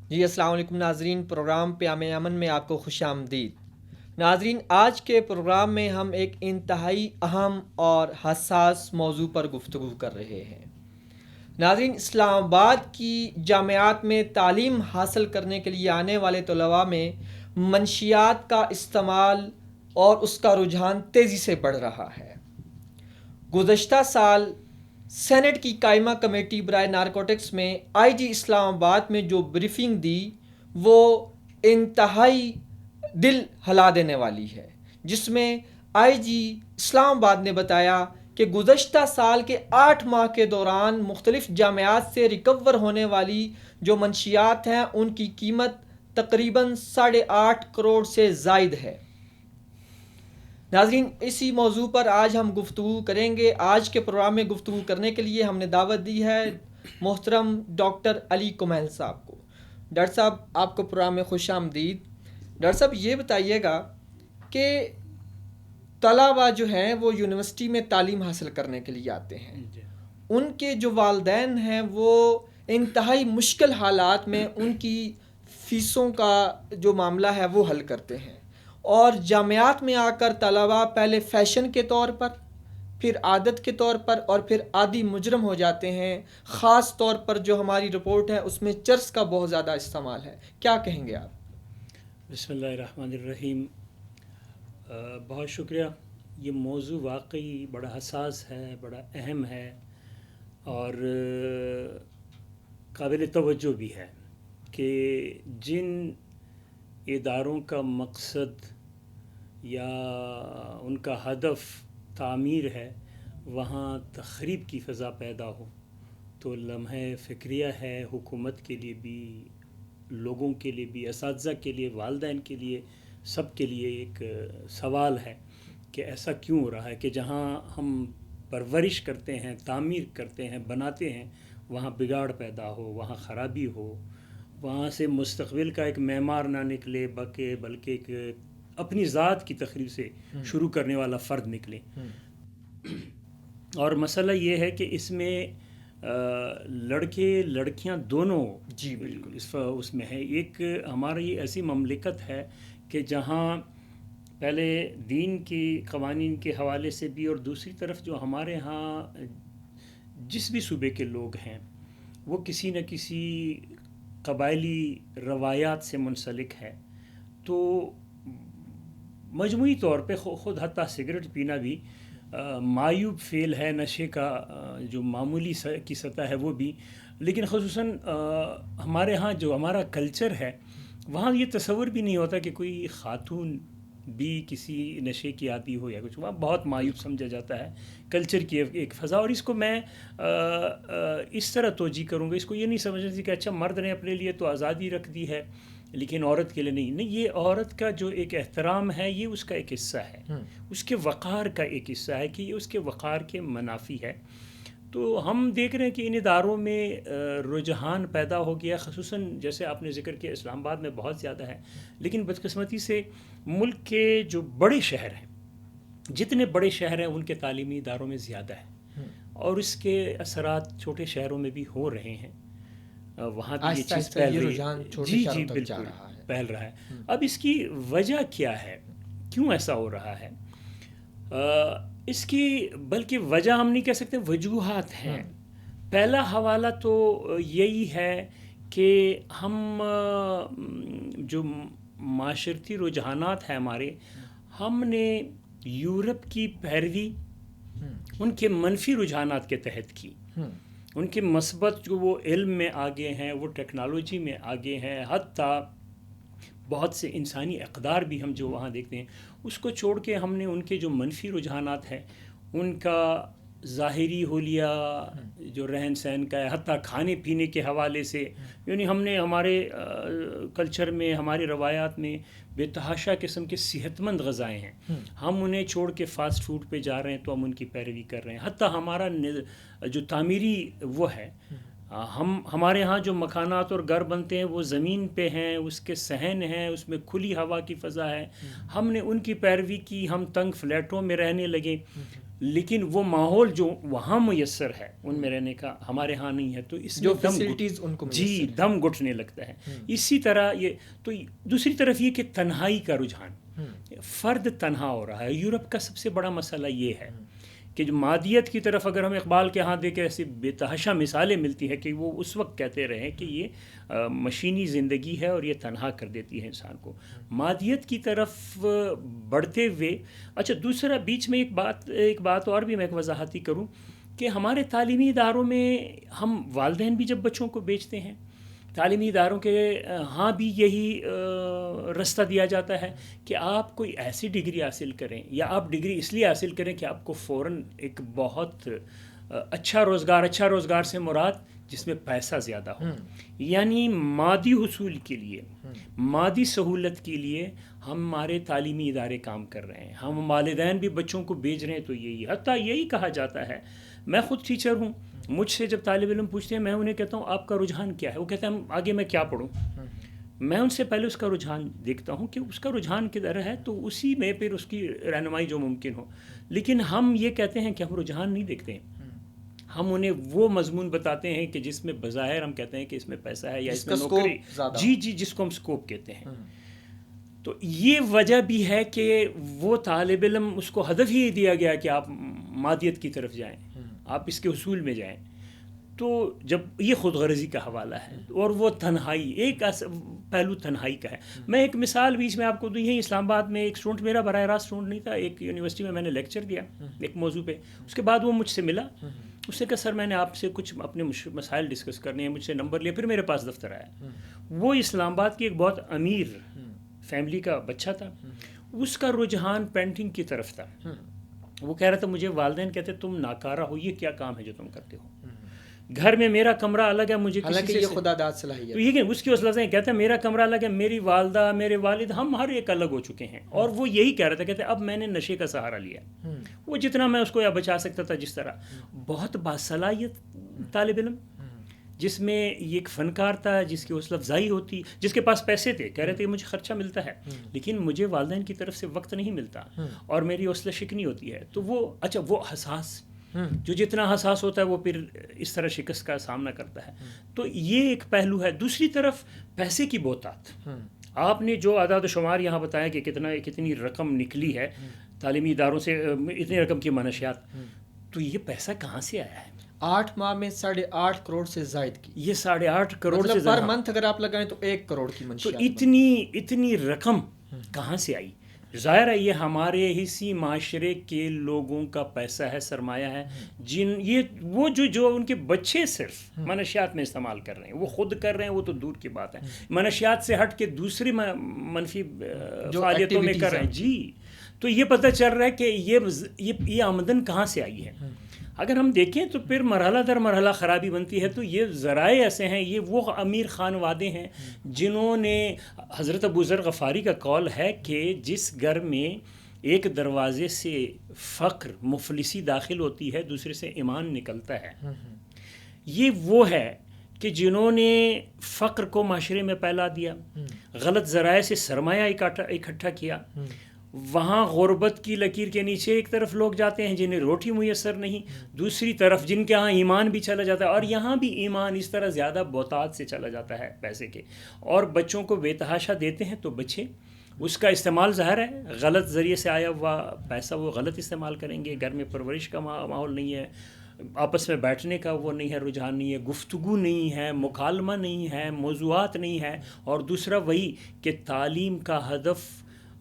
جی السلام علیکم ناظرین، پروگرام پیام امن میں آپ کو خوش آمدید۔ ناظرین، آج کے پروگرام میں ہم ایک انتہائی اہم اور حساس موضوع پر گفتگو کر رہے ہیں۔ ناظرین، اسلام آباد کی جامعات میں تعلیم حاصل کرنے کے لیے آنے والے طلباء میں منشیات کا استعمال اور اس کا رجحان تیزی سے بڑھ رہا ہے۔ گزشتہ سال سینٹ کی قائمہ کمیٹی برائے نارکوٹکس میں آئی جی اسلام آباد میں جو بریفنگ دی وہ انتہائی دل ہلا دینے والی ہے، جس میں آئی جی اسلام آباد نے بتایا کہ گزشتہ سال کے 8 ماہ کے دوران مختلف جامعات سے ریکور ہونے والی جو منشیات ہیں ان کی قیمت تقریباً 8.5 کروڑ سے زائد ہے۔ ناظرین، اسی موضوع پر آج ہم گفتگو کریں گے۔ آج کے پروگرام میں گفتگو کرنے کے لیے ہم نے دعوت دی ہے محترم ڈاکٹر علی کمیل صاحب کو۔ ڈاکٹر صاحب، آپ کو پروگرام میں خوش آمدید۔ ڈاکٹر صاحب، یہ بتائیے گا کہ طلباء جو ہیں وہ یونیورسٹی میں تعلیم حاصل کرنے کے لیے آتے ہیں، ان کے جو والدین ہیں وہ انتہائی مشکل حالات میں ان کی فیسوں کا جو معاملہ ہے وہ حل کرتے ہیں، اور جامعات میں آ کر طلباء پہلے فیشن کے طور پر، پھر عادت کے طور پر، اور پھر عادی مجرم ہو جاتے ہیں۔ خاص طور پر جو ہماری رپورٹ ہے اس میں چرس کا بہت زیادہ استعمال ہے۔ کیا کہیں گے آپ؟ بسم اللہ الرحمن الرحیم۔ بہت شکریہ۔ یہ موضوع واقعی بڑا حساس ہے، بڑا اہم ہے اور قابل توجہ بھی ہے کہ جن اداروں کا مقصد یا ان کا ہدف تعمیر ہے وہاں تخریب کی فضا پیدا ہو تو لمحہ فکریہ ہے حکومت کے لیے بھی، لوگوں کے لیے بھی، اساتذہ کے لیے، والدین کے لیے، سب کے لیے ایک سوال ہے کہ ایسا کیوں ہو رہا ہے کہ جہاں ہم پرورش کرتے ہیں، تعمیر کرتے ہیں، بناتے ہیں، وہاں بگاڑ پیدا ہو، وہاں خرابی ہو، وہاں سے مستقبل کا ایک معمار نہ نکلے بلکہ ایک اپنی ذات کی تخریب سے شروع کرنے والا فرد نکلے۔ اور مسئلہ یہ ہے کہ اس میں لڑکے لڑکیاں دونوں جی بالکل اس میں ہے۔ ایک ہماری ایسی مملکت ہے کہ جہاں پہلے دین کی قوانین کے حوالے سے بھی، اور دوسری طرف جو ہمارے ہاں جس بھی صوبے کے لوگ ہیں وہ کسی نہ کسی قبائلی روایات سے منسلک ہے، تو مجموعی طور پہ خود حتیٰ سگریٹ پینا بھی معیوب فعل ہے، نشے کا جو معمولی کی سطح ہے وہ بھی، لیکن خصوصاً ہمارے ہاں جو ہمارا کلچر ہے وہاں یہ تصور بھی نہیں ہوتا کہ کوئی خاتون بھی کسی نشے کی عادی ہو یا کچھ، وہاں بہت معیوب سمجھا جاتا ہے کلچر کی ایک فضا۔ اور اس کو میں اس طرح توجیہ کروں گا، اس کو یہ نہیں سمجھنا چاہیے کہ اچھا مرد نے اپنے لیے تو آزادی رکھ دی ہے لیکن عورت کے لیے نہیں، یہ عورت کا جو ایک احترام ہے یہ اس کا ایک حصہ ہے، اس کے وقار کا ایک حصہ ہے کہ یہ اس کے وقار کے منافی ہے۔ تو ہم دیکھ رہے ہیں کہ ان اداروں میں رجحان پیدا ہو گیا، خصوصاً جیسے آپ نے ذکر کیا اسلام آباد میں بہت زیادہ ہے، لیکن بدقسمتی سے ملک کے جو بڑے شہر ہیں، جتنے بڑے شہر ہیں ان کے تعلیمی اداروں میں زیادہ ہے، اور اس کے اثرات چھوٹے شہروں میں بھی ہو رہے ہیں، وہاں بھی یہ چیز پھیل رہی ہے۔ جی بالکل پھیل رہا ہے۔ اب اس کی وجہ کیا ہے، کیوں ایسا ہو رہا ہے؟ اس کی بلکہ وجہ ہم نہیں کہہ سکتے، وجوہات ہیں۔ پہلا حوالہ تو یہی ہے کہ ہم جو معاشرتی رجحانات ہیں ہمارے، ہم نے یورپ کی پیروی ان کے منفی رجحانات کے تحت کی، ان کے مثبت جو وہ علم میں آگے ہیں، وہ ٹیکنالوجی میں آگے ہیں، حتیٰ بہت سے انسانی اقدار بھی ہم جو وہاں دیکھتے ہیں اس کو چھوڑ کے ہم نے ان کے جو منفی رجحانات ہیں ان کا ظاہری حلیہ جو رہن سہن کا ہے، حتیٰ کھانے پینے کے حوالے سے، یعنی ہم نے ہمارے کلچر میں، ہماری روایات میں بے تحاشا قسم کے صحت مند غذائیں ہیں، ہم انہیں چھوڑ کے فاسٹ فوڈ پہ جا رہے ہیں تو ہم ان کی پیروی کر رہے ہیں۔ حتیٰ ہمارا جو تعمیری وہ ہے، ہمارے ہاں جو مکانات اور گھر بنتے ہیں وہ زمین پہ ہیں، اس کے صحن ہیں، اس میں کھلی ہوا کی فضا ہے، ہم نے ان کی پیروی کی، ہم تنگ فلیٹوں میں رہنے لگے، لیکن وہ ماحول جو وہاں میسر ہے ان میں رہنے کا ہمارے ہاں نہیں ہے، تو اس جو میں فیسلٹیز ان کو جی دم گھٹنے لگتا ہے. اسی طرح یہ تو دوسری طرف یہ کہ تنہائی کا رجحان، فرد تنہا ہو رہا ہے. یورپ کا سب سے بڑا مسئلہ یہ ہے کہ جو مادیت کی طرف اگر ہم اقبال کے ہاں دیکھیں، ایسی بے تحاشا مثالیں ملتی ہیں کہ وہ اس وقت کہتے رہے کہ یہ مشینی زندگی ہے اور یہ تنہا کر دیتی ہے انسان کو. مادیت کی طرف بڑھتے ہوئے اچھا دوسرا بیچ میں ایک بات اور بھی میں ایک وضاحتی کروں کہ ہمارے تعلیمی اداروں میں ہم والدین بھی جب بچوں کو بیچتے ہیں، تعلیمی اداروں کے ہاں بھی یہی رستہ دیا جاتا ہے کہ آپ کوئی ایسی ڈگری حاصل کریں، یا آپ ڈگری اس لیے حاصل کریں کہ آپ کو فوراً ایک بہت اچھا روزگار سے مراد جس میں پیسہ زیادہ ہو. یعنی مادی حصول کے لیے، مادی سہولت کے لیے ہمارے تعلیمی ادارے کام کر رہے ہیں. ہم والدین بھی بچوں کو بھیج رہے ہیں تو یہی حتیٰ یہی کہا جاتا ہے. میں خود ٹیچر ہوں، مجھ سے جب طالب علم پوچھتے ہیں میں انہیں کہتا ہوں آپ کا رجحان کیا ہے، وہ کہتے ہیں آگے میں کیا پڑھوں. میں ان سے پہلے اس کا رجحان دیکھتا ہوں کہ اس کا رجحان کدھر ہے، تو اسی میں پھر اس کی رہنمائی جو ممکن ہو. لیکن ہم یہ کہتے ہیں کہ ہم رجحان نہیں دیکھتے ہیں، ہم انہیں وہ مضمون بتاتے ہیں کہ جس میں بظاہر ہم کہتے ہیں کہ اس میں پیسہ ہے یا اس میں نوکری، جی جس کو ہم سکوپ کہتے ہیں. تو یہ وجہ بھی ہے کہ وہ طالب علم اس کو ہدف ہی دیا گیا کہ آپ مادیت کی طرف جائیں، آپ اس کے حصول میں جائیں. تو جب یہ خود غرضی کا حوالہ ہے اور وہ تنہائی، ایک پہلو تنہائی کا ہے. میں ایک مثال بیچ میں آپ کو دوں. یہیں اسلام آباد میں ایک اسٹوڈنٹ، میرا براہ راست اسٹوڈنٹ نہیں تھا، ایک یونیورسٹی میں نے لیکچر دیا ایک موضوع پہ. اس کے بعد وہ مجھ سے ملا، اس نے کہا سر میں نے آپ سے کچھ اپنے مسائل ڈسکس کرنے ہیں، مجھ سے نمبر لیا، پھر میرے پاس دفتر آیا. وہ اسلام آباد کی ایک بہت امیر فیملی کا بچہ تھا، اس کا رجحان پینٹنگ کی طرف تھا. وہ کہہ رہا تھا مجھے والدین کہتے تم ناکارہ ہو، یہ کیا کام ہے جو تم کرتے ہو. گھر میں میرا کمرہ الگ ہے، مجھے حالانکہ یہ خدا داد صلاحیت تو یہ اس کی وصلتیں کہتا ہے میرا کمرہ الگ ہے، میری والدہ میرے والد ہم ہر ایک الگ ہو چکے ہیں. اور وہ یہی کہہ رہا تھا، کہتے اب میں نے نشے کا سہارا لیا. وہ جتنا میں اس کو یا بچا سکتا تھا، جس طرح بہت باصلاحیت طالب علم جس میں یہ ایک فنکار تھا، جس کی حوصلہ افزائی ہوتی، جس کے پاس پیسے تھے، کہہ رہے تھے مجھے خرچہ ملتا ہے لیکن مجھے والدین کی طرف سے وقت نہیں ملتا اور میری حوصلہ شکنی ہوتی ہے. تو وہ اچھا وہ حساس، جو جتنا حساس ہوتا ہے وہ پھر اس طرح شکست کا سامنا کرتا ہے. تو یہ ایک پہلو ہے. دوسری طرف پیسے کی بہتات، آپ نے جو اعداد و شمار یہاں بتایا کہ کتنی رقم نکلی ہے تعلیمی اداروں سے، اتنی رقم کی منشیات، تو یہ پیسہ کہاں سے آیا ہے؟ 8 ماہ میں 8.5 کروڑ سے زائد کی، یہ 8.5 کروڑ سے پر منتھ اگر آپ لگائیں تو 1 کروڑ کی منشیات. تو اتنی رقم کہاں سے آئی؟ ظاہر ہے یہ ہمارے اسی معاشرے کے لوگوں کا پیسہ ہے، سرمایہ ہے، وہ جو ان کے بچے صرف منشیات میں استعمال کر رہے ہیں، وہ خود کر رہے ہیں وہ تو دور کی بات ہے، منشیات سے ہٹ کے دوسری منفی فعالیتوں میں کر رہے ہیں. جی تو یہ پتہ چل رہا ہے کہ یہ آمدن کہاں سے آئی ہے. اگر ہم دیکھیں تو پھر مرحلہ در مرحلہ خرابی بنتی ہے. تو یہ ذرائع ایسے ہیں، یہ وہ امیر خانوادے ہیں جنہوں نے، حضرت ابو ذر غفاری کا قول ہے کہ جس گھر میں ایک دروازے سے فقر مفلسی داخل ہوتی ہے دوسرے سے ایمان نکلتا ہے. یہ وہ ہے کہ جنہوں نے فقر کو معاشرے میں پھیلا دیا، غلط ذرائع سے سرمایہ اکٹھا کیا. وہاں غربت کی لکیر کے نیچے ایک طرف لوگ جاتے ہیں جنہیں روٹی میسر نہیں، دوسری طرف جن کے ہاں ایمان بھی چلا جاتا ہے، اور یہاں بھی ایمان اس طرح زیادہ بہتات سے چلا جاتا ہے پیسے کے، اور بچوں کو بے تحاشا دیتے ہیں. تو بچے اس کا استعمال ظاہر ہے غلط ذریعے سے آیا ہوا پیسہ وہ غلط استعمال کریں گے. گھر میں پرورش کا ماحول نہیں ہے، آپس میں بیٹھنے کا وہ نہیں ہے، رجحان نہیں ہے، گفتگو نہیں ہے، مکالمہ نہیں ہے، موضوعات نہیں ہے. اور دوسرا وہی کہ تعلیم کا ہدف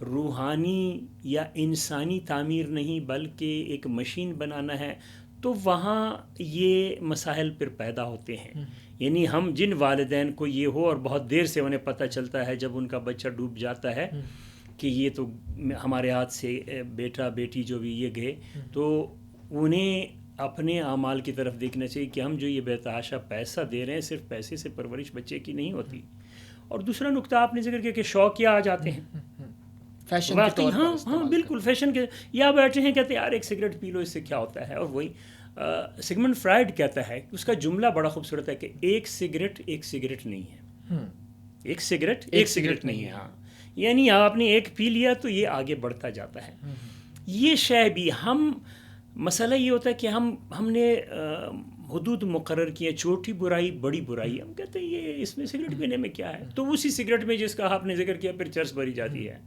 روحانی یا انسانی تعمیر نہیں بلکہ ایک مشین بنانا ہے. تو وہاں یہ مسائل پھر پیدا ہوتے ہیں. یعنی ہم جن والدین کو یہ ہو اور بہت دیر سے انہیں پتہ چلتا ہے جب ان کا بچہ ڈوب جاتا ہے کہ یہ تو ہمارے ہاتھ سے بیٹا بیٹی جو بھی یہ گئے، تو انہیں اپنے اعمال کی طرف دیکھنا چاہیے کہ ہم جو یہ بے تحاشا پیسہ دے رہے ہیں صرف پیسے سے پرورش بچے کی نہیں ہوتی. اور دوسرا نقطہ آپ نے ذکر کیا کہ شوقیہ آ جاتے ہیں فیشن کے طور پر. ہاں بالکل فیشن کے، یا بیٹھے ہیں کہتے ہیں یار ایک سگریٹ پی لو اس سے کیا ہوتا ہے. اور وہی سگمنڈ فرائڈ کہتا ہے، اس کا جملہ بڑا خوبصورت ہے کہ ایک سگریٹ نہیں ہے، ایک سگریٹ نہیں ہے. ہاں یعنی آپ نے ایک پی لیا تو یہ آگے بڑھتا جاتا ہے. یہ شے بھی ہم مسئلہ یہ ہوتا ہے کہ ہم نے حدود مقرر کی ہیں، چھوٹی برائی بڑی برائی. ہم کہتے ہیں یہ اس میں سگریٹ پینے میں کیا ہے، تو اسی سگریٹ میں جس کا آپ نے ذکر کیا پھر چرس بھری جاتی ہے،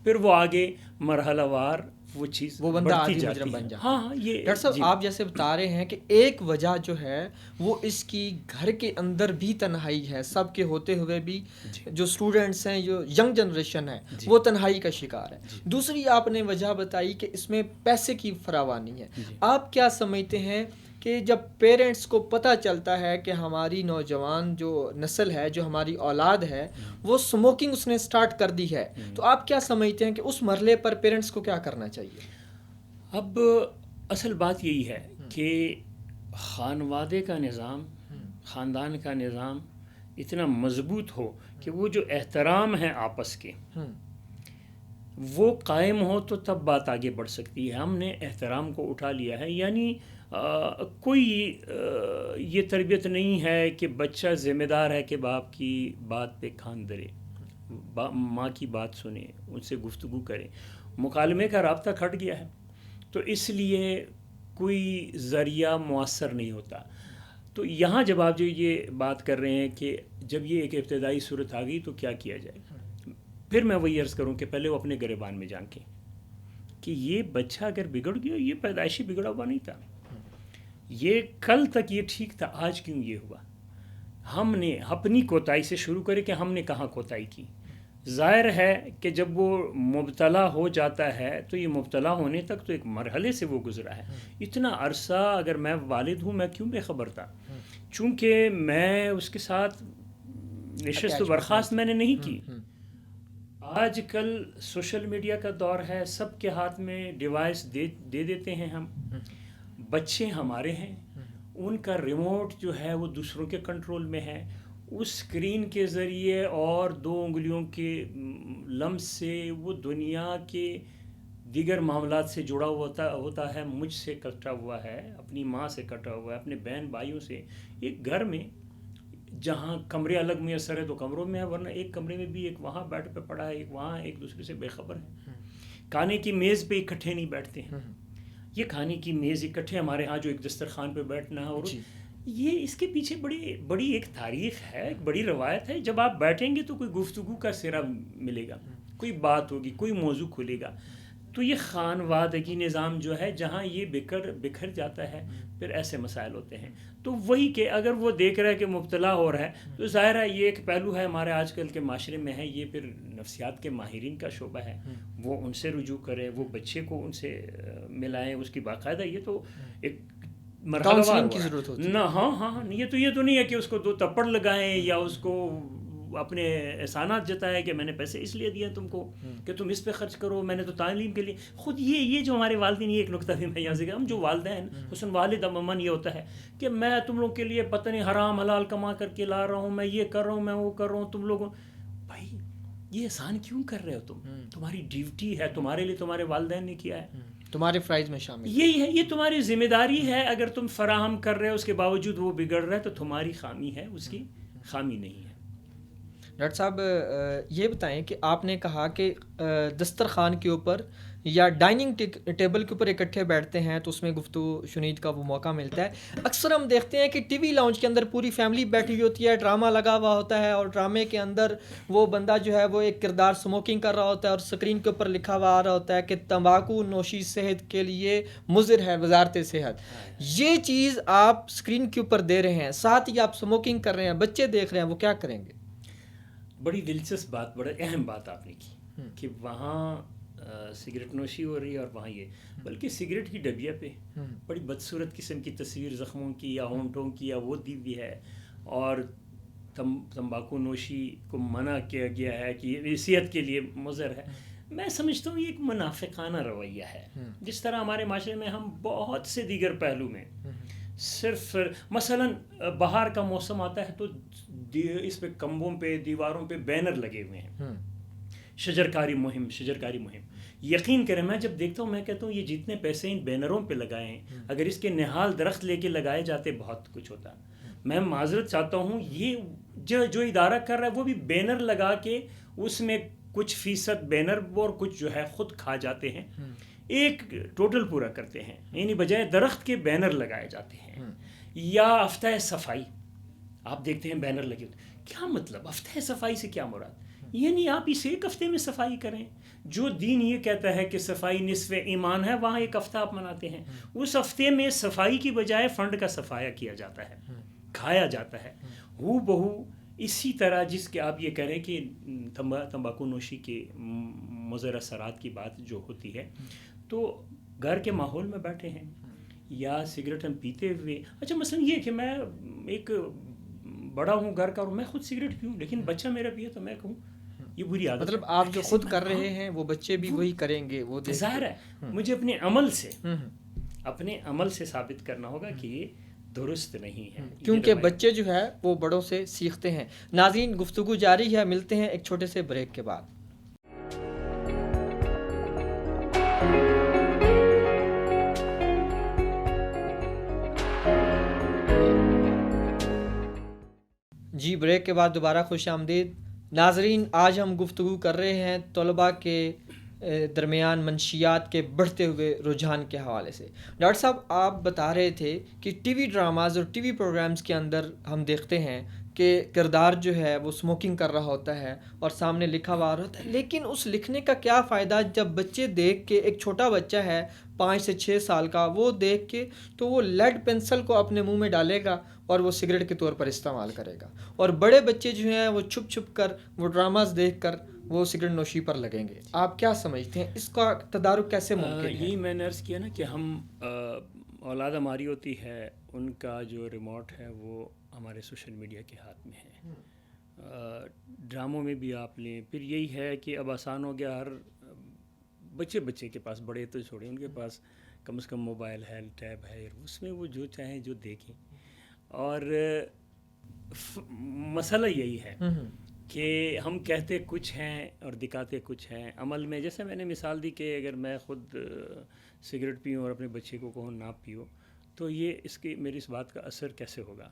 پھر وہ آگے مرحلہ وار وہ چیز وہ بندہ بڑھتی عادی جاتی مجرم ہے. بن جاتا ہے. ہاں یہ ڈاکٹر صاحب جی. آپ جیسے بتا رہے ہیں کہ ایک وجہ جو ہے وہ اس کی گھر کے اندر بھی تنہائی ہے، سب کے ہوتے ہوئے بھی جو اسٹوڈنٹس ہیں، جو ینگ جنریشن ہے وہ تنہائی کا شکار ہے. دوسری آپ نے وجہ بتائی کہ اس میں پیسے کی فراوانی ہے. آپ کیا سمجھتے ہیں کہ جب پیرنٹس کو پتہ چلتا ہے کہ ہماری نوجوان جو نسل ہے، جو ہماری اولاد ہے، وہ اسموکنگ اس نے اسٹارٹ کر دی ہے، تو آپ کیا سمجھتے ہیں کہ اس مرحلے پر پیرنٹس کو کیا کرنا چاہیے؟ اب اصل بات یہی ہے کہ خانوادے کا نظام، خاندان کا نظام اتنا مضبوط ہو کہ وہ جو احترام ہے آپس کے وہ قائم ہو تو تب بات آگے بڑھ سکتی ہے. ہم نے احترام کو اٹھا لیا ہے، یعنی کوئی یہ تربیت نہیں ہے کہ بچہ ذمہ دار ہے کہ باپ کی بات پہ کان دھرے، ماں کی بات سنے، ان سے گفتگو کرے. مکالمے کا رابطہ کھٹ گیا ہے، تو اس لیے کوئی ذریعہ مؤثر نہیں ہوتا. تو یہاں جب آپ جو یہ بات کر رہے ہیں کہ جب یہ ایک ابتدائی صورت آ گئی تو کیا کیا جائے، پھر میں وہی عرض کروں کہ پہلے وہ اپنے گریبان میں جان کے کہ یہ بچہ اگر بگڑ گیا، یہ پیدائشی بگڑا ہوا نہیں تھا، یہ کل تک یہ ٹھیک تھا، آج کیوں یہ ہوا. ہم نے اپنی کوتاہی سے شروع کرے کہ ہم نے کہاں کوتاہی کی. ظاہر ہے کہ جب وہ مبتلا ہو جاتا ہے تو یہ مبتلا ہونے تک تو ایک مرحلے سے وہ گزرا ہے. اتنا عرصہ اگر میں والد ہوں میں کیوں بے خبر تھا، چونکہ میں اس کے ساتھ نشست و برخاست میں نے نہیں کی. آج کل سوشل میڈیا کا دور ہے، سب کے ہاتھ میں ڈیوائس دے دیتے ہیں. ہم بچے ہمارے ہیں، ان کا ریموٹ جو ہے وہ دوسروں کے کنٹرول میں ہے. اس اسکرین کے ذریعے اور 2 انگلیوں کے لمس سے وہ دنیا کے دیگر معاملات سے جڑا ہوتا ہے. مجھ سے کٹا ہوا ہے، اپنی ماں سے کٹا ہوا ہے، اپنے بہن بھائیوں سے. ایک گھر میں جہاں کمرے الگ میسر ہے تو کمروں میں ہے، ورنہ ایک کمرے میں بھی ایک وہاں بیڈ پہ پڑا ہے، ایک وہاں، ایک دوسرے سے بے خبر ہے. کھانے کی میز پہ اکٹھے نہیں بیٹھتے ہیں. یہ کھانے کی میز اکٹھے ہمارے ہاں جو ایک دسترخوان پہ بیٹھنا ہے، اور یہ اس کے پیچھے بڑی ایک تاریخ ہے، ایک بڑی روایت ہے. جب آپ بیٹھیں گے تو کوئی گفتگو کا سرا ملے گا، کوئی بات ہوگی، کوئی موضوع کھلے گا. تو یہ خانوادگی نظام جو ہے جہاں یہ بکھر جاتا ہے پھر ایسے مسائل ہوتے ہیں. تو وہی کہ اگر وہ دیکھ رہا ہے کہ مبتلا ہو رہا ہے تو ظاہر ہے یہ ایک پہلو ہے ہمارے آج کل کے معاشرے میں ہے. یہ پھر نفسیات کے ماہرین کا شعبہ ہے، وہ ان سے رجوع کریں، وہ بچے کو ان سے ملائیں. اس کی باقاعدہ یہ تو ایک مرحلہ وار کی ضرورت ہوتی ہے نا. ہاں یہ تو نہیں ہے کہ اس کو 2 تپڑ لگائیں یا اس کو اپنے احسانات جتائے کہ میں نے پیسے اس لیے دیے تم کو کہ تم اس پہ خرچ کرو، میں نے تو تعلیم کے لیے خود. یہ جو ہمارے والدین، یہ ایک نقطہ بھی میں یہاں سے ہم جو والدین حسن والد عموماً یہ ہوتا ہے کہ میں تم لوگ کے لیے پتہ نہیں حرام حلال کما کر کے لا رہا ہوں، میں یہ کر رہا ہوں، میں وہ کر رہا ہوں. تم لوگوں بھائی یہ احسان کیوں کر رہے ہو؟ تمہاری ڈیوٹی ہے، تمہارے لیے تمہارے والدین نے کیا ہے، تمہارے فرائض میں شامل یہی ہے، یہ تمہاری ذمہ داری ہے. اگر تم فراہم کر رہے ہو اس کے باوجود وہ بگڑ رہا ہے تو تمہاری خامی ہے، اس کی خامی نہیں ہے. ڈاکٹر صاحب یہ بتائیں کہ آپ نے کہا کہ دسترخوان کے اوپر یا ڈائننگ ٹیبل کے اوپر اکٹھے بیٹھتے ہیں تو اس میں گفتگو شنید کا وہ موقع ملتا ہے. اکثر ہم دیکھتے ہیں کہ ٹی وی لاؤنج کے اندر پوری فیملی بیٹھی ہوئی ہوتی ہے، ڈرامہ لگا ہوا ہوتا ہے، اور ڈرامے کے اندر وہ بندہ جو ہے وہ ایک کردار اسموکنگ کر رہا ہوتا ہے، اور اسکرین کے اوپر لکھا ہوا آ رہا ہوتا ہے کہ تمباکو نوشی صحت کے لیے مضر ہے، وزارت صحت. یہ چیز آپ اسکرین کے اوپر دے رہے ہیں، ساتھ ہی آپ اسموکنگ کر رہے ہیں، بچے دیکھ رہے ہیں، وہ کیا کریں گے؟ بڑی دلچسپ بات، بڑا اہم بات آپ نے کی کہ وہاں سگریٹ نوشی ہو رہی ہے اور وہاں یہ، بلکہ سگریٹ کی ڈبیا پہ بڑی بدصورت قسم کی تصویر زخموں کی یا ہونٹوں کی یا وہ دی ہوئی ہے، اور تمباکو نوشی کو منع کیا گیا ہے کہ یہ صحت کے لیے مضر ہے. میں سمجھتا ہوں یہ ایک منافقانہ رویہ ہے. جس طرح ہمارے معاشرے میں ہم بہت سے دیگر پہلو میں صرف مثلا باہر کا موسم آتا ہے تو اس پہ کمبوں پہ دیواروں پہ بینر لگے ہوئے ہیں، شجرکاری مہم. یقین کریں میں جب دیکھتا ہوں میں کہتا ہوں یہ جتنے پیسے ان بینروں پہ لگائے ہیں اگر اس کے نہال درخت لے کے لگائے جاتے بہت کچھ ہوتا. میں معذرت چاہتا ہوں، یہ جو ادارہ کر رہا ہے وہ بھی بینر لگا کے اس میں کچھ فیصد بینر اور کچھ جو ہے خود کھا جاتے ہیں. ایک ٹوٹل پورا کرتے ہیں، یعنی بجائے درخت کے بینر لگائے جاتے ہیں، یا ہفتہ صفائی آپ دیکھتے ہیں بینر لگے ہوتے ہیں. کیا مطلب ہفتہ صفائی سے کیا مراد؟ یعنی آپ اس ایک ہفتے میں صفائی کریں. جو دین یہ کہتا ہے کہ صفائی نصف ایمان ہے، وہاں ایک ہفتہ آپ مناتے ہیں. اس ہفتے میں صفائی کی بجائے فنڈ کا صفایا کیا جاتا ہے، کھایا جاتا ہے. ہو بہو اسی طرح جس کے آپ یہ کریں کہ تمباکو نوشی کے مضر اثرات کی بات جو ہوتی ہے، تو گھر کے ماحول میں بیٹھے ہیں یا سگریٹ ہم پیتے ہوئے. اچھا مثلا یہ کہ میں ایک بڑا ہوں گھر کا اور میں خود سگریٹ پیوں، لیکن بچہ میرا پیے تو میں کہوں یہ بری عادت مطلب ہے. آپ جو خود کر رہے ہیں وہ بچے بھی وہی کریں گے، وہ ظاہر ہے مجھے اپنے عمل سے ثابت کرنا ہوگا کہ یہ درست نہیں ہے، کیونکہ بچے جو ہے وہ بڑوں سے سیکھتے ہیں. ناظرین گفتگو جاری ہے، ملتے ہیں ایک چھوٹے سے بریک کے بعد. جی بریک کے بعد دوبارہ خوش آمدید. ناظرین آج ہم گفتگو کر رہے ہیں طلباء کے درمیان منشیات کے بڑھتے ہوئے رجحان کے حوالے سے. ڈاکٹر صاحب آپ بتا رہے تھے کہ ٹی وی ڈراماز اور ٹی وی پروگرامز کے اندر ہم دیکھتے ہیں کہ کردار جو ہے وہ اسموکنگ کر رہا ہوتا ہے اور سامنے لکھا ہوا ہوتا ہے، لیکن اس لکھنے کا کیا فائدہ جب بچے دیکھ کے، ایک چھوٹا بچہ ہے 5 سے 6 سال کا، وہ دیکھ کے تو وہ لیڈ پنسل کو اپنے منہ میں ڈالے گا اور وہ سگریٹ کے طور پر استعمال کرے گا، اور بڑے بچے جو ہیں وہ چھپ چھپ کر وہ ڈراماز دیکھ کر وہ سگریٹ نوشی پر لگیں گے. آپ کیا سمجھتے ہیں اس کا تدارک کیسے ممکن ہے؟ یہی میں نے عرض کیا نا کہ ہم اولاد ہماری ہوتی ہے، ان کا جو ریموٹ ہے وہ ہمارے سوشل میڈیا کے ہاتھ میں ہے. ڈراموں میں بھی آپ لیں، پھر یہی ہے کہ اب آسان ہو گیا، ہر بچے کے پاس، بڑے تو چھوڑیں، ان کے پاس کم از کم موبائل ہے، ٹیب ہے، اس میں وہ جو چاہیں جو دیکھیں. اور مسئلہ یہی ہے کہ ہم کہتے کچھ ہیں اور دکھاتے کچھ ہیں. عمل میں جیسے میں نے مثال دی کہ اگر میں خود سگریٹ پیوں اور اپنے بچے کو کہوں نہ پیو، تو یہ میری اس بات کا اثر کیسے ہوگا؟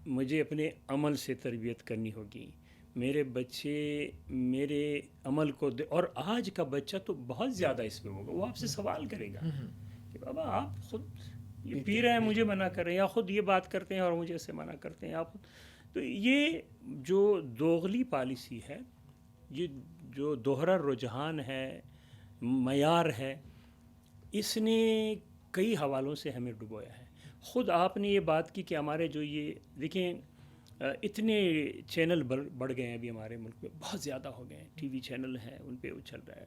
مجھے اپنے عمل سے تربیت کرنی ہوگی. میرے بچے میرے عمل کو اور آج کا بچہ تو بہت زیادہ اس میں ہوگا، وہ آپ سے سوال کرے گا کہ بابا آپ خود یہ پی رہے ہیں، مجھے منع کر رہے ہیں، یا خود یہ بات کرتے ہیں اور مجھے اسے منع کرتے ہیں آپ. تو یہ جو دوغلی پالیسی ہے، یہ جو دوہرا رجحان ہے، معیار ہے، اس نے کئی حوالوں سے ہمیں ڈبویا ہے. خود آپ نے یہ بات کی کہ ہمارے جو یہ دیکھیں اتنے چینل بڑھ گئے ہیں ابھی ہمارے ملک میں، بہت زیادہ ہو گئے ہیں. ٹی وی چینل ہیں، ان پہ اچھل رہا ہے.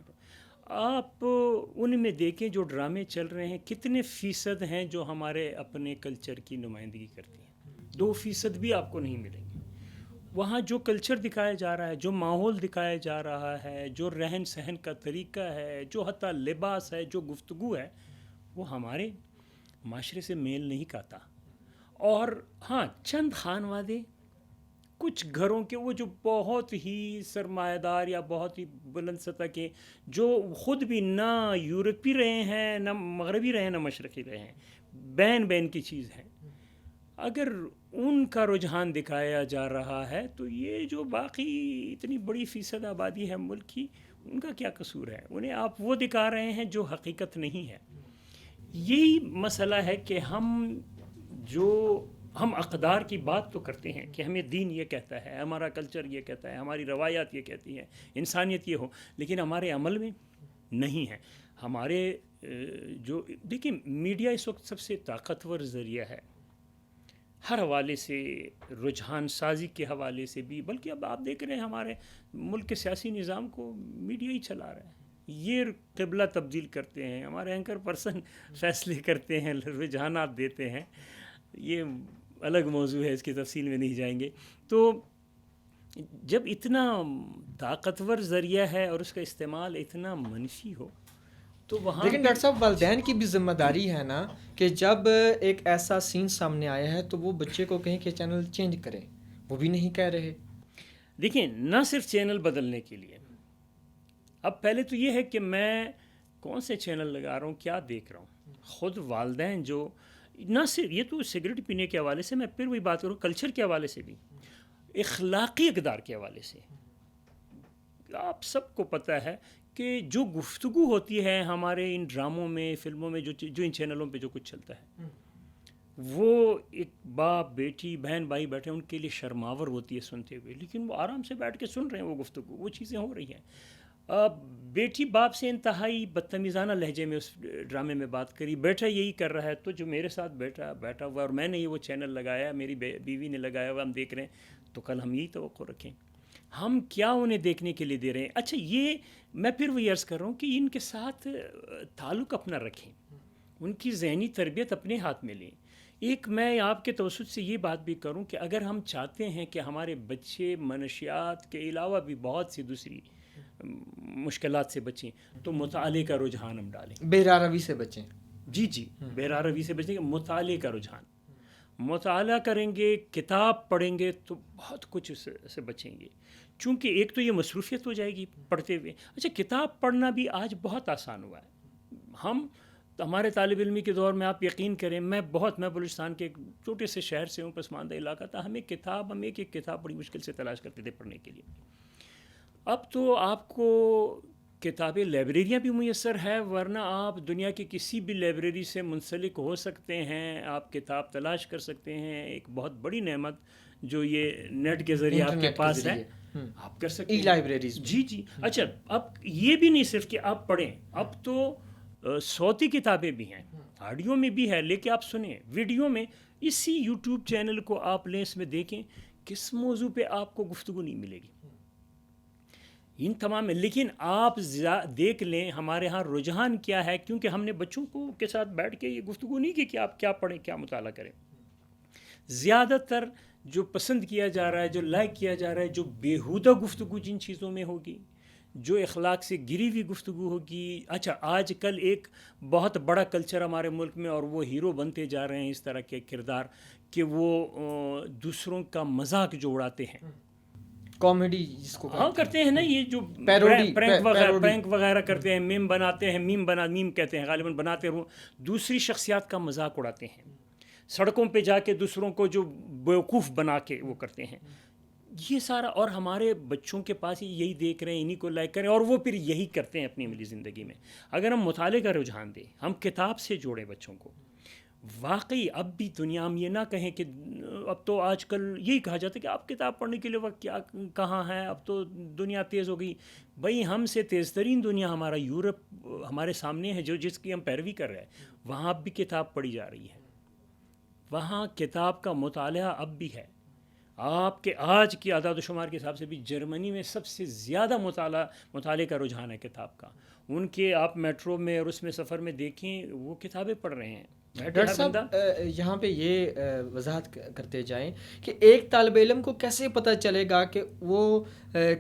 آپ ان میں دیکھیں جو ڈرامے چل رہے ہیں کتنے فیصد ہیں جو ہمارے اپنے کلچر کی نمائندگی کرتے ہیں؟ 2% بھی آپ کو نہیں ملیں گے. وہاں جو کلچر دکھایا جا رہا ہے، جو ماحول دکھایا جا رہا ہے، جو رہن سہن کا طریقہ ہے، جو حتیٰ لباس ہے، جو گفتگو ہے، وہ ہمارے معاشرے سے میل نہیں کھاتا. اور ہاں چند خانوادے، کچھ گھروں کے وہ جو بہت ہی سرمایہ دار یا بہت ہی بلند سطح کے، جو خود بھی نہ یورپی رہے ہیں، نہ مغربی رہے ہیں، نہ مشرقی رہے ہیں، بین کی چیز ہے، اگر ان کا رجحان دکھایا جا رہا ہے تو یہ جو باقی اتنی بڑی فیصد آبادی ہے ملک کی، ان کا کیا قصور ہے؟ انہیں آپ وہ دکھا رہے ہیں جو حقیقت نہیں ہے. یہی مسئلہ ہے کہ ہم اقدار کی بات تو کرتے ہیں کہ ہمیں دین یہ کہتا ہے، ہمارا کلچر یہ کہتا ہے، ہماری روایات یہ کہتی ہیں، انسانیت یہ ہو، لیکن ہمارے عمل میں نہیں ہے. ہمارے جو دیکھیں میڈیا اس وقت سب سے طاقتور ذریعہ ہے، ہر حوالے سے، رجحان سازی کے حوالے سے بھی، بلکہ اب آپ دیکھ رہے ہیں ہمارے ملک کے سیاسی نظام کو میڈیا ہی چلا رہا ہے. یہ قبلہ تبدیل کرتے ہیں، ہمارے اینکر پرسن فیصلے کرتے ہیں، رجحانات دیتے ہیں. یہ الگ موضوع ہے، اس کی تفصیل میں نہیں جائیں گے. تو جب اتنا طاقتور ذریعہ ہے اور اس کا استعمال اتنا منفی ہو تو وہاں، لیکن ڈاکٹر صاحب والدین کی بھی ذمہ داری ہے نا کہ جب ایک ایسا سین سامنے آیا ہے تو وہ بچے کو کہیں کہ چینل چینج کریں، وہ بھی نہیں کہہ رہے. دیکھیں نہ صرف چینل بدلنے کے لیے، اب پہلے تو یہ ہے کہ میں کون سے چینل لگا رہا ہوں، کیا دیکھ رہا ہوں. خود والدین جو نہ صرف یہ تو سگریٹ پینے کے حوالے سے، میں پھر وہی بات کروں، کلچر کے حوالے سے بھی، اخلاقی اقدار کے حوالے سے. آپ سب کو پتہ ہے کہ جو گفتگو ہوتی ہے ہمارے ان ڈراموں میں، فلموں میں، جو ان چینلوں پہ جو کچھ چلتا ہے، وہ ایک باپ، بیٹی، بہن، بھائی بیٹھے ہیں، ان کے لیے شرماور ہوتی ہے سنتے ہوئے، لیکن وہ آرام سے بیٹھ کے سن رہے ہیں وہ گفتگو، وہ چیزیں ہو رہی ہیں۔ بیٹی باپ سے انتہائی بدتمیزانہ لہجے میں اس ڈرامے میں بات کری، بیٹا یہی کر رہا ہے تو جو میرے ساتھ بیٹھا ہوا اور میں نے یہ وہ چینل لگایا، میری بیوی نے لگایا ہوا، ہم دیکھ رہے ہیں، تو کل ہم یہی توقع رکھیں، ہم کیا انہیں دیکھنے کے لیے دے رہے ہیں۔ اچھا، یہ میں پھر وہی عرض کر رہا ہوں کہ ان کے ساتھ تعلق اپنا رکھیں، ان کی ذہنی تربیت اپنے ہاتھ میں لیں۔ ایک میں آپ کے توسط سے یہ بات بھی کروں کہ اگر ہم چاہتے ہیں کہ ہمارے بچے منشیات کے علاوہ بھی بہت سی دوسری مشکلات سے بچیں، تو مطالعے کا رجحان ہم ڈالیں، بہرا روی سے بچیں۔ جی بہرا روی سے بچیں، مطالعے کا رجحان، مطالعہ کریں گے، کتاب پڑھیں گے تو بہت کچھ اس سے بچیں گے، چونکہ ایک تو یہ مصروفیت ہو جائے گی پڑھتے ہوئے۔ اچھا، کتاب پڑھنا بھی آج بہت آسان ہوا ہے۔ ہمارے طالب علمی کے دور میں آپ یقین کریں، میں بلوچستان کے ایک چھوٹے سے شہر سے ہوں، پسماندہ علاقہ تھا، ہم ایک ایک کتاب بڑی مشکل سے تلاش کرتے تھے پڑھنے کے لیے۔ اب تو آپ کو کتابیں، لائبریریاں بھی میسر ہے، ورنہ آپ دنیا کی کسی بھی لائبریری سے منسلک ہو سکتے ہیں، آپ کتاب تلاش کر سکتے ہیں۔ ایک بہت بڑی نعمت جو یہ نیٹ کے ذریعے آپ کے پاس ہے، آپ کر سکتے ہیں، لائبریریز۔ جی۔ اچھا، اب یہ بھی نہیں صرف کہ آپ پڑھیں، اب تو صوتی کتابیں بھی ہیں، آڈیو میں بھی ہے، لیکن آپ سنیں، ویڈیو میں، اسی یوٹیوب چینل کو آپ لیں، اس میں دیکھیں کس موضوع پہ آپ کو گفتگو نہیں ملے گی، ان تمام میں۔ لیکن آپ دیکھ لیں ہمارے ہاں رجحان کیا ہے، کیونکہ ہم نے بچوں کو کے ساتھ بیٹھ کے یہ گفتگو نہیں کی کہ آپ کیا پڑھیں، کیا مطالعہ کریں۔ زیادہ تر جو پسند کیا جا رہا ہے، جو لائک کیا جا رہا ہے، جو بیہودہ گفتگو جن چیزوں میں ہوگی، جو اخلاق سے گری ہوئی گفتگو ہوگی۔ اچھا، آج کل ایک بہت بڑا کلچر ہمارے ملک میں، اور وہ ہیرو بنتے جا رہے ہیں اس طرح کے کردار، کہ وہ دوسروں کا مذاق جو اڑاتے ہیں، کامیڈی جس کو کرتے ہیں نا، یہ جو پرینک وغیرہ کرتے ہیں، میم بناتے ہیں، میم کہتے ہیں غالباً، بناتے رہو، دوسری شخصیات کا مذاق اڑاتے ہیں، سڑکوں پہ جا کے دوسروں کو جو بیوقوف بنا کے وہ کرتے ہیں، یہ سارا۔ اور ہمارے بچوں کے پاس یہی دیکھ رہے ہیں، انہی کو لائک کریں، اور وہ پھر یہی کرتے ہیں اپنی عملی زندگی میں۔ اگر ہم مطالعے کا رجحان دیں، ہم کتاب سے جوڑیں بچوں کو، واقعی اب بھی دنیا، ہم یہ نہ کہیں کہ اب تو آج کل یہی کہا جاتا ہے کہ آپ کتاب پڑھنے کے لیے وقت کیا کہاں ہے، اب تو دنیا تیز ہو گئی۔ بھائی، ہم سے تیز ترین دنیا ہمارا یورپ ہمارے سامنے ہے، جس کی ہم پیروی کر رہے ہیں، وہاں اب بھی کتاب پڑھی جا رہی ہے، وہاں کتاب کا مطالعہ اب بھی ہے۔ آپ کے آج کی اعداد و شمار کے حساب سے بھی جرمنی میں سب سے زیادہ مطالعے کا رجحان ہے کتاب کا۔ ان کے آپ میٹرو میں اور اس میں سفر میں دیکھیں، وہ کتابیں پڑھ رہے ہیں۔ ڈاکٹر صاحب، یہاں پہ یہ وضاحت کرتے جائیں کہ ایک طالب علم کو کیسے پتہ چلے گا کہ وہ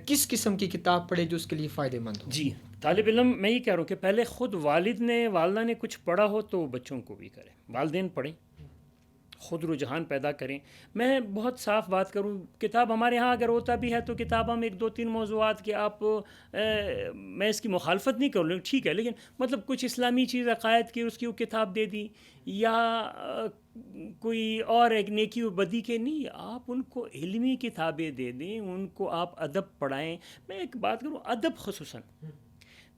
کس قسم کی کتاب پڑھے جو اس کے لیے فائدہ مند ہو؟ جی، طالب علم، میں یہ کہہ رہا ہوں کہ پہلے خود والدہ نے کچھ پڑھا ہو تو بچوں کو بھی کریں، والدین پڑھیں، خود رجحان پیدا کریں۔ میں بہت صاف بات کروں، کتاب ہمارے ہاں اگر ہوتا بھی ہے تو کتاب ہم 1-2-3 موضوعات کے، آپ میں اس کی مخالفت نہیں کروں، ٹھیک ہے، لیکن مطلب کچھ اسلامی چیز عقائد کی، اس کی وہ کتاب دے دی، یا کوئی اور ایک نیکی و بدی کے، نہیں، آپ ان کو علمی کتابیں دے دیں، ان کو آپ ادب پڑھائیں۔ میں ایک بات کروں، ادب خصوصاً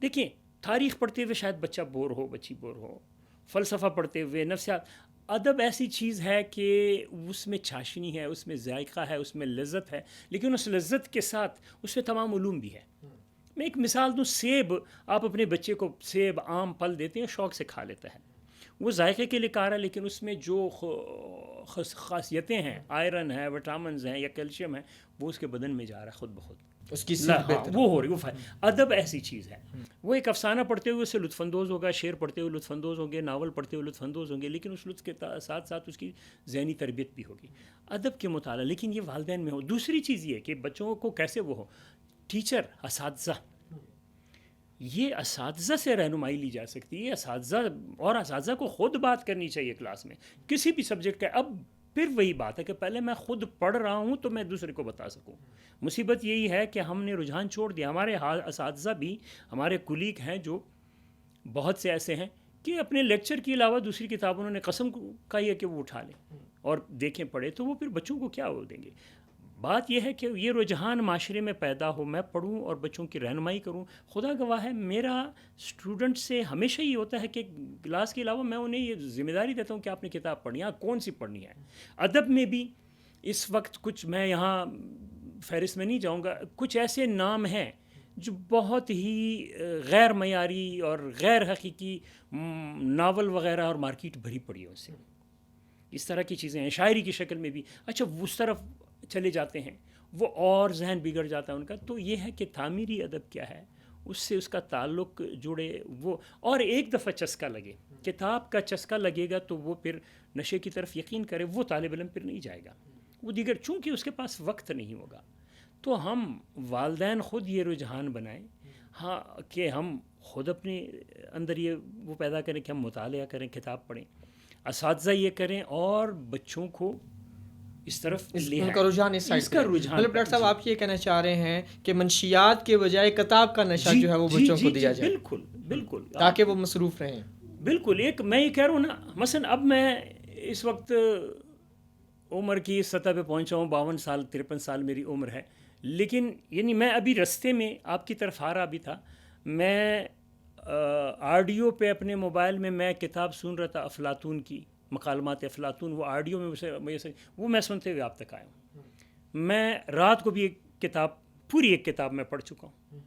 دیکھیں، تاریخ پڑھتے ہوئے شاید بچہ بور ہو، بچی بور ہو، فلسفہ پڑھتے ہوئے، نفسیات۔ ادب ایسی چیز ہے کہ اس میں چاشنی ہے، اس میں ذائقہ ہے، اس میں لذت ہے، لیکن اس لذت کے ساتھ اس میں تمام علوم بھی ہے۔ میں ایک مثال دوں، سیب، آپ اپنے بچے کو سیب، آم، پھل دیتے ہیں، شوق سے کھا لیتا ہے، وہ ذائقے کے لیے کھا رہا ہے، لیکن اس میں جو خاصیتیں ہیں، آئرن ہے، وٹامنز ہیں یا کیلشیم ہے، وہ اس کے بدن میں جا رہا ہے خود بخود، اس کی صحت بہتر وہ ہو رہی، وہ ادب ایسی چیز ہے، وہ ایک افسانہ پڑھتے ہوئے اسے لطف اندوز ہوگا، شعر پڑھتے ہوئے لطف اندوز ہوں گے، ناول پڑھتے ہوئے لطف اندوز ہوں گے، لیکن اس لطف کے ساتھ ساتھ اس کی ذہنی تربیت بھی ہوگی، ادب کے مطالعہ۔ لیکن یہ والدین میں ہو۔ دوسری چیز یہ کہ بچوں کو کیسے وہ ہو، ٹیچر، اساتذہ، یہ اساتذہ سے رہنمائی لی جا سکتی ہے، اساتذہ کو خود بات کرنی چاہیے کلاس میں کسی بھی سبجیکٹ کا۔ اب پھر وہی بات ہے کہ پہلے میں خود پڑھ رہا ہوں تو میں دوسرے کو بتا سکوں۔ مصیبت یہی ہے کہ ہم نے رجحان چھوڑ دیا۔ ہمارے اساتذہ بھی، ہمارے کولیگ ہیں جو بہت سے ایسے ہیں کہ اپنے لیکچر کے علاوہ دوسری کتاب انہوں نے قسم کھائی ہے کہ وہ اٹھا لیں اور دیکھیں، پڑھیں، تو وہ پھر بچوں کو کیا وہ دیں گے۔ بات یہ ہے کہ یہ رجحان معاشرے میں پیدا ہو، میں پڑھوں اور بچوں کی رہنمائی کروں. خدا گواہ ہے میرا اسٹوڈنٹ سے ہمیشہ یہ ہوتا ہے کہ کلاس کے علاوہ میں انہیں یہ ذمہ داری دیتا ہوں کہ آپ نے کتاب پڑھنی ہے، کون سی پڑھنی ہے. ادب میں بھی اس وقت کچھ، میں یہاں فہرست میں نہیں جاؤں گا، کچھ ایسے نام ہیں جو بہت ہی غیر معیاری اور غیر حقیقی ناول وغیرہ اور مارکیٹ بھری پڑی ہے اس سے. اس طرح کی چیزیں ہیں شاعری کی شکل میں بھی. اچھا اس طرف چلے جاتے ہیں وہ اور ذہن بگڑ جاتا ہے ان کا. تو یہ ہے کہ تعمیری ادب کیا ہے، اس سے اس کا تعلق جڑے وہ، اور ایک دفعہ چسکا لگے، کتاب کا چسکا لگے گا تو وہ پھر نشے کی طرف یقین کرے، وہ طالب علم پھر نہیں جائے گا. وہ دیگر چونکہ اس کے پاس وقت نہیں ہوگا. تو ہم والدین خود یہ رجحان بنائیں، ہاں، کہ ہم خود اپنے اندر یہ وہ پیدا کریں کہ ہم مطالعہ کریں، کتاب پڑھیں، اساتذہ یہ کریں اور بچوں کو اس طرف لے ان کا رجحان اس سائڈ کا رجحان. مطلب ڈاکٹر صاحب آپ یہ کہنا چاہ رہے ہیں کہ منشیات کے بجائے کتاب کا نشہ جو ہے وہ بچوں کو دیا جائے، بالکل بالکل، تاکہ وہ مصروف رہیں. بالکل. ایک میں یہ کہہ رہا ہوں نا، مثلا اب میں اس وقت عمر کی سطح پہ پہنچا ہوں، 52 سال 53 سال میری عمر ہے، لیکن یعنی میں ابھی رستے میں آپ کی طرف آ رہا بھی تھا، میں آڈیو پہ اپنے موبائل میں کتاب سن رہا تھا افلاطون کی، مکالمات افلاطون، وہ آڈیو میں وہ میں سنتے ہوئے آپ تک آیا ہوں. میں رات کو بھی ایک کتاب، پوری ایک کتاب میں پڑھ چکا ہوں،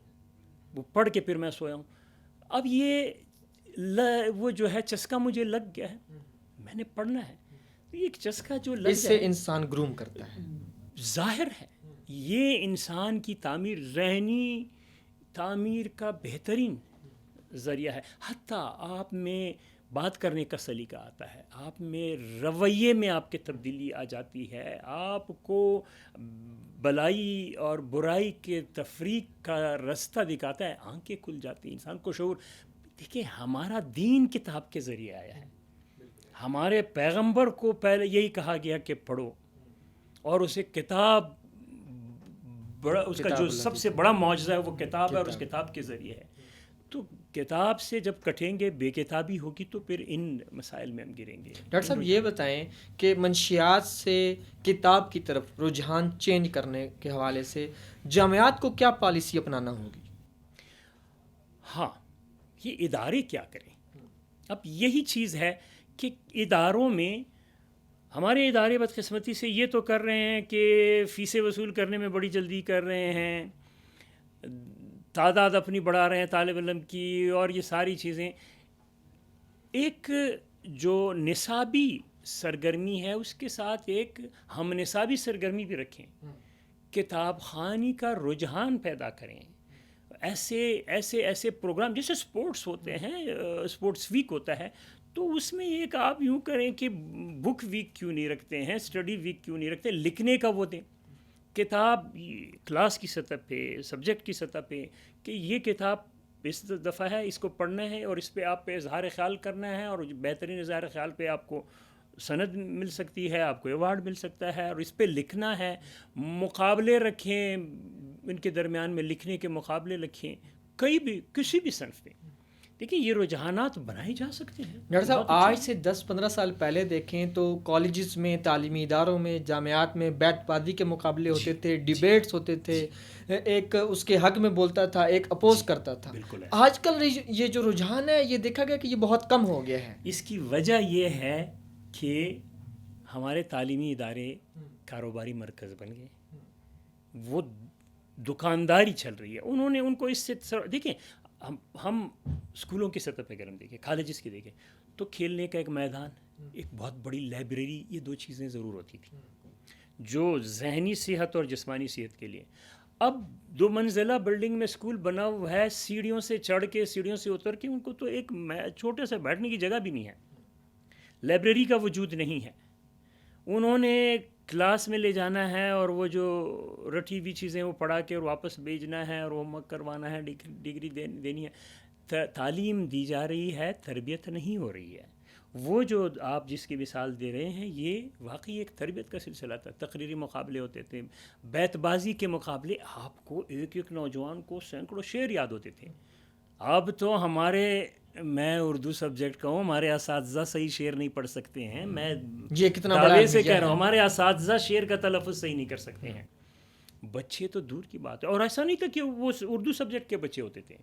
وہ پڑھ کے پھر میں سویا ہوں. اب یہ وہ جو ہے چسکا مجھے لگ گیا ہے، میں نے پڑھنا ہے. ایک چسکا جو لگ اس سے انسان گروم کرتا ہے، ظاہر ہے یہ انسان کی تعمیر، ذہنی تعمیر کا بہترین ذریعہ ہے. حتیٰ آپ میں بات کرنے کا سلیقہ آتا ہے، آپ میں رویے میں آپ کی تبدیلی آ جاتی ہے، آپ کو بلائی اور برائی کے تفریق کا رستہ دکھاتا ہے، آنکھیں کھل جاتی ہیں، انسان کو شعور. دیکھیں ہمارا دین کتاب کے ذریعے آیا ہے، ہمارے پیغمبر کو پہلے یہی کہا گیا کہ پڑھو، اور اسے کتاب بڑا، اس کا جو سب سے بڑا معجزہ ہے وہ کتاب ہے، اور اس کتاب کے ذریعے ہے. تو کتاب سے جب کٹیں گے، بے کتابی ہوگی تو پھر ان مسائل میں ہم گریں گے. ڈاکٹر صاحب یہ بتائیں کہ منشیات سے کتاب کی طرف رجحان چینج کرنے کے حوالے سے جامعات کو کیا پالیسی اپنانا ہوگی؟ ہاں، یہ ادارے کیا کریں. اب یہی چیز ہے کہ اداروں میں، ہمارے ادارے بدقسمتی سے یہ تو کر رہے ہیں کہ فیسیں وصول کرنے میں بڑی جلدی کر رہے ہیں، تعداد اپنی بڑھا رہے ہیں طالب علم کی، اور یہ ساری چیزیں. ایک جو نصابی سرگرمی ہے اس کے ساتھ ایک ہم نصابی سرگرمی بھی رکھیں، کتاب خوانی کا رجحان پیدا کریں. ایسے پروگرام جیسے سپورٹس ہوتے ہیں، سپورٹس ویک ہوتا ہے، تو اس میں ایک آپ یوں کریں کہ بک ویک کیوں نہیں رکھتے ہیں، اسٹڈی ویک کیوں نہیں رکھتے، لکھنے کا وہ دیں. کتاب کلاس کی سطح پہ، سبجیکٹ کی سطح پہ، کہ یہ کتاب اس دفعہ ہے، اس کو پڑھنا ہے، اور اس پہ آپ پہ اظہار خیال کرنا ہے، اور بہترین اظہار خیال پہ آپ کو سند مل سکتی ہے، آپ کو ایوارڈ مل سکتا ہے، اور اس پہ لکھنا ہے. مقابلے رکھیں، ان کے درمیان میں لکھنے کے مقابلے رکھیں، کسی بھی صنف پہ. دیکھیں یہ رجحانات بنائے جا سکتے ہیں. ڈاکٹر صاحب آج سے 10-15 سال پہلے دیکھیں تو کالجز میں، تعلیمی اداروں میں، جامعات میں بیٹ بازی کے مقابلے ہوتے تھے، ڈیبیٹس ہوتے تھے، ایک اس کے حق میں بولتا تھا، ایک اپوز کرتا تھا. آج کل یہ جو رجحان ہے یہ دیکھا گیا کہ یہ بہت کم ہو گیا ہے. اس کی وجہ یہ ہے کہ ہمارے تعلیمی ادارے کاروباری مرکز بن گئے، وہ دکانداری چل رہی ہے. انہوں نے ان کو اس سے دیکھیں، ہم اسکولوں کی سطح پہ اگر ہم دیکھیں، کالجز کی دیکھیں، تو کھیلنے کا ایک میدان، ایک بہت بڑی لائبریری، یہ دو چیزیں ضرور ہوتی تھیں جو ذہنی صحت اور جسمانی صحت کے لیے. اب 2 منزلہ بلڈنگ میں اسکول بنا ہوا ہے، سیڑھیوں سے چڑھ کے، سیڑھیوں سے اتر کے، ان کو تو ایک چھوٹے سے بیٹھنے کی جگہ بھی نہیں ہے، لائبریری کا وجود نہیں ہے. انہوں نے کلاس میں لے جانا ہے، اور وہ جو رٹی ہوئی چیزیں وہ پڑھا کے اور واپس بھیجنا ہے، اور ہوم ورک کروانا ہے، ڈگری دینی ہے. تعلیم دی جا رہی ہے، تربیت نہیں ہو رہی ہے. وہ جو آپ جس کی مثال دے رہے ہیں، یہ واقعی ایک تربیت کا سلسلہ تھا. تقریری مقابلے ہوتے تھے، بیت بازی کے مقابلے، آپ کو ایک نوجوان کو سینکڑوں شعر یاد ہوتے تھے. اب تو میں اردو سبجیکٹ کا ہوں، ہمارے اساتذہ صحیح شعر نہیں پڑھ سکتے ہیں. میں یہ کتنا دعوے سے کہہ رہا ہوں، ہمارے اساتذہ شعر کا تلفظ صحیح نہیں کر سکتے ہیں. بچے تو دور کی بات ہے. اور ایسا نہیں تھا کہ وہ اردو سبجیکٹ کے بچے ہوتے تھے,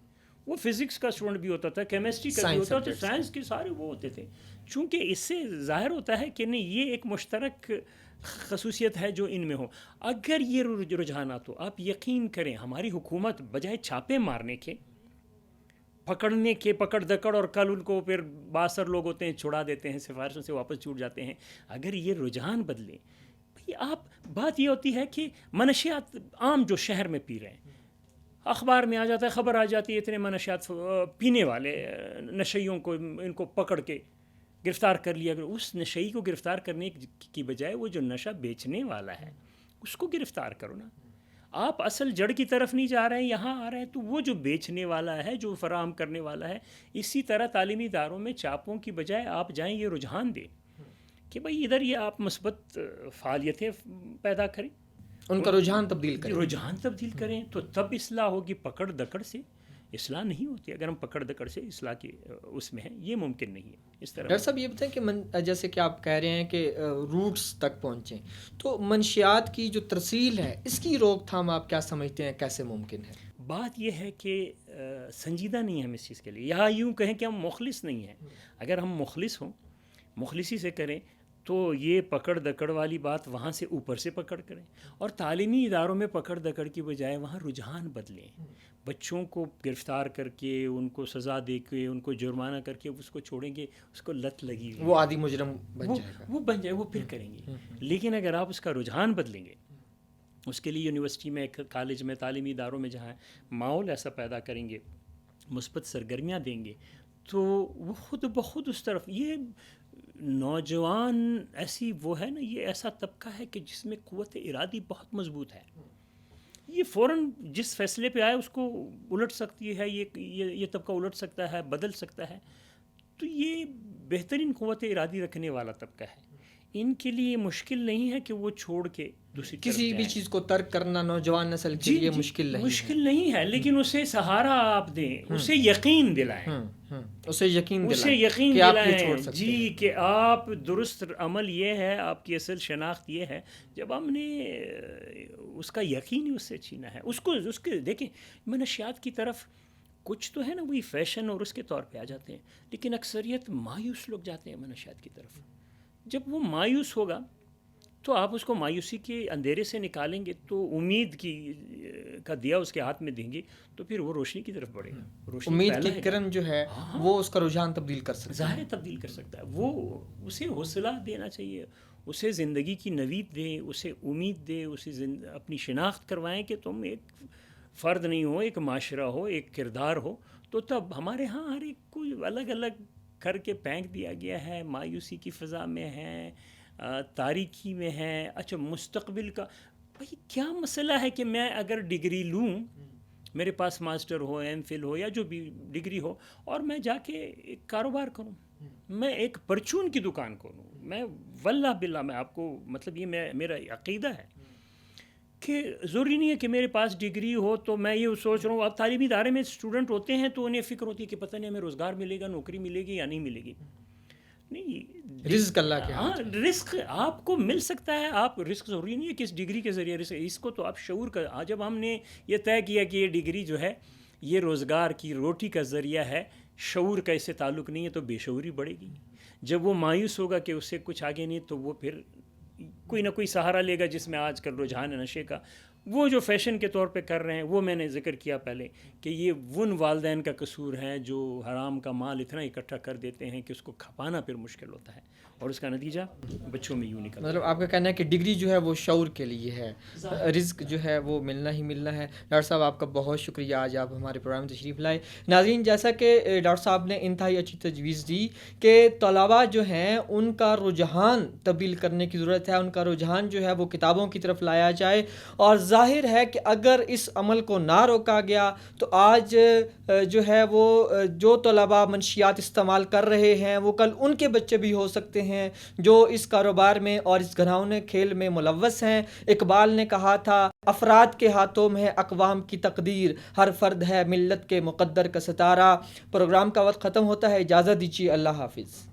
وہ فزکس کا اسٹوڈنٹ بھی ہوتا تھا, کیمسٹری کا بھی ہوتا تھا, سائنس کے سارے وہ ہوتے تھے. چونکہ اس سے ظاہر ہوتا ہے کہ نہیں, یہ ایک مشترک خصوصیت ہے جو ان میں ہو. اگر یہ رجحانات ہو, آپ یقین کریں ہماری حکومت بجائے چھاپے مارنے کے, پکڑنے کے, پکڑ دکڑ, اور کل ان کو پھر باثر لوگ ہوتے ہیں چھڑا دیتے ہیں, سفارشوں سے واپس چھوٹ جاتے ہیں, اگر یہ رجحان بدلے. آپ بات یہ ہوتی ہے کہ منشیات عام جو شہر میں پی رہے ہیں, اخبار میں آ جاتا ہے, خبر آ جاتی ہے اتنے منشیات پینے والے نشیوں کو ان کو پکڑ کے گرفتار کر لیا. اس نشئی کو گرفتار کرنے کی بجائے وہ جو نشہ بیچنے والا ہے اس کو گرفتار کرو نا. آپ اصل جڑ کی طرف نہیں جا رہے ہیں, یہاں آ رہے ہیں, تو وہ جو بیچنے والا ہے, جو فراہم کرنے والا ہے. اسی طرح تعلیمی اداروں میں چاپوں کی بجائے آپ جائیں, یہ رجحان دیں کہ بھائی ادھر یہ آپ مثبت فعالیتیں پیدا کریں, ان کا رجحان تبدیل کریں, تو تب اصلاح ہوگی. پکڑ دکڑ سے اصلاح نہیں ہوتی. اگر ہم پکڑ دکڑ سے اصلاح کے اس میں ہیں, یہ ممکن نہیں ہے. اس طرح ڈاکٹر صاحب یہ بتائیں کہ جیسے کہ آپ کہہ رہے ہیں کہ روٹس تک پہنچیں, تو منشیات کی جو ترسیل ہے اس کی روک تھام آپ کیا سمجھتے ہیں, کیسے ممکن ہے؟ بات یہ ہے کہ سنجیدہ نہیں ہے ہم اس چیز کے لیے, یا یوں کہیں کہ ہم مخلص نہیں ہیں. اگر ہم مخلص ہوں, مخلصی سے کریں, تو یہ پکڑ دکڑ والی بات وہاں سے اوپر سے پکڑ کریں, اور تعلیمی اداروں میں پکڑ دکڑ کی بجائے وہاں رجحان بدلیں. بچوں کو گرفتار کر کے, ان کو سزا دے کے, ان کو جرمانہ کر کے اس کو چھوڑیں گے, اس کو لت لگی ہوئی, وہ عادی مجرم بن جائے گا, وہ بن جائے, وہ پھر کریں گے. لیکن اگر آپ اس کا رجحان بدلیں گے, اس کے لیے یونیورسٹی میں, کالج میں, تعلیمی اداروں میں جہاں ماحول ایسا پیدا کریں گے, مثبت سرگرمیاں دیں گے, تو وہ خود بخود اس طرف. یہ نوجوان ایسی وہ ہے نا, یہ ایسا طبقہ ہے کہ جس میں قوت ارادی بہت مضبوط ہے. یہ فوراً جس فیصلے پہ آئے اس کو الٹ سکتی ہے, یہ طبقہ الٹ سکتا ہے, بدل سکتا ہے. تو یہ بہترین قوت ارادی رکھنے والا طبقہ ہے. ان کے لیے مشکل نہیں ہے کہ وہ چھوڑ کے دوسری کسی بھی چیز کو ترک کرنا نوجوان نسل کے لیے مشکل نہیں ہے, لیکن اسے سہارا آپ دیں, اسے یقین دلائیں, اسے یقین دلائیں جی کہ آپ درست عمل. یہ ہے آپ کی اصل شناخت, یہ ہے جب ہم نے اس کا یقین ہی اس سے چھینا ہے. اس کے دیکھیں منشیات کی طرف کچھ تو ہے نا وہی فیشن اور اس کے طور پہ آ جاتے ہیں, لیکن اکثریت مایوس لوگ جاتے ہیں منشیات کی طرف. جب وہ مایوس ہوگا تو آپ اس کو مایوسی کے اندھیرے سے نکالیں گے, تو امید کا دیا اس کے ہاتھ میں دیں گے, تو پھر وہ روشنی کی طرف بڑھے گا. امید کی کرن جو ہے وہ اس کا رجحان تبدیل کر سکتا ہے, ظاہر تبدیل کر سکتا ہے. وہ اسے حوصلہ دینا چاہیے, اسے زندگی کی نوید دیں, اسے امید دیں, اسے اپنی شناخت کروائیں کہ تم ایک فرد نہیں ہو, ایک معاشرہ ہو, ایک کردار ہو. تو تب ہمارے ہاں ہر ایک کو الگ الگ کر کے پھینک دیا گیا ہے, مایوسی کی فضا میں ہے, تاریکی میں ہے. اچھا مستقبل کا بھائی کیا مسئلہ ہے کہ میں اگر ڈگری لوں, میرے پاس ماسٹر ہو, ایم فل ہو, یا جو بھی ڈگری ہو, اور میں جا کے ایک کاروبار کروں, میں ایک پرچون کی دکان کھولوں. میں واللہ باللہ میں آپ کو مطلب یہ میرا عقیدہ ہے کہ ضروری نہیں ہے کہ میرے پاس ڈگری ہو تو میں یہ سوچ رہا ہوں. اب تعلیمی ادارے میں اسٹوڈنٹ ہوتے ہیں تو انہیں فکر ہوتی ہے کہ پتہ نہیں ہمیں روزگار ملے گا, نوکری ملے گی یا نہیں ملے گی. نہیں, رزق اللہ کے ہاتھ, رزق آپ کو مل سکتا ہے. آپ رزق ضروری نہیں ہے کہ اس ڈگری کے ذریعے رزق, اس کو تو آپ شعور کا, جب ہم نے یہ طے کیا کہ یہ ڈگری جو ہے یہ روزگار کی روٹی کا ذریعہ ہے, شعور کا اس سے تعلق نہیں ہے, تو بے شعوری بڑھے گی. جب وہ مایوس ہوگا کہ اس سے کچھ آگے نہیں, تو وہ پھر کوئی نہ کوئی سہارا لے گا, جس میں آج کل رجحان ہے نشے کا, وہ جو فیشن کے طور پہ کر رہے ہیں. وہ میں نے ذکر کیا پہلے کہ یہ ان والدین کا قصور ہے جو حرام کا مال اتنا اکٹھا کر دیتے ہیں کہ اس کو کھپانا پھر مشکل ہوتا ہے, اور اس کا نتیجہ بچوں میں یوں نکلتا ہے. مطلب آپ کا کہنا ہے کہ ڈگری جو ہے وہ شعور کے لیے ہے, رزق جو ہے وہ ملنا ہی ملنا ہے. ڈاکٹر صاحب آپ کا بہت شکریہ, آج آپ ہمارے پروگرام میں تشریف لائے. ناظرین, جیسا کہ ڈاکٹر صاحب نے انتہائی اچھی تجویز دی کہ طلباء جو ہیں ان کا رجحان تبدیل کرنے کی ضرورت ہے, ان کا رجحان جو ہے وہ کتابوں کی طرف لایا جائے. اور ظاہر ہے کہ اگر اس عمل کو نہ روکا گیا تو آج جو ہے وہ جو طلباء منشیات استعمال کر رہے ہیں وہ کل ان کے بچے بھی ہو سکتے ہیں جو اس کاروبار میں اور اس گھناؤنے کھیل میں ملوث ہیں. اقبال نے کہا تھا, افراد کے ہاتھوں میں ہے اقوام کی تقدیر, ہر فرد ہے ملت کے مقدر کا ستارہ. پروگرام کا وقت ختم ہوتا ہے, اجازت دیجیے, اللہ حافظ.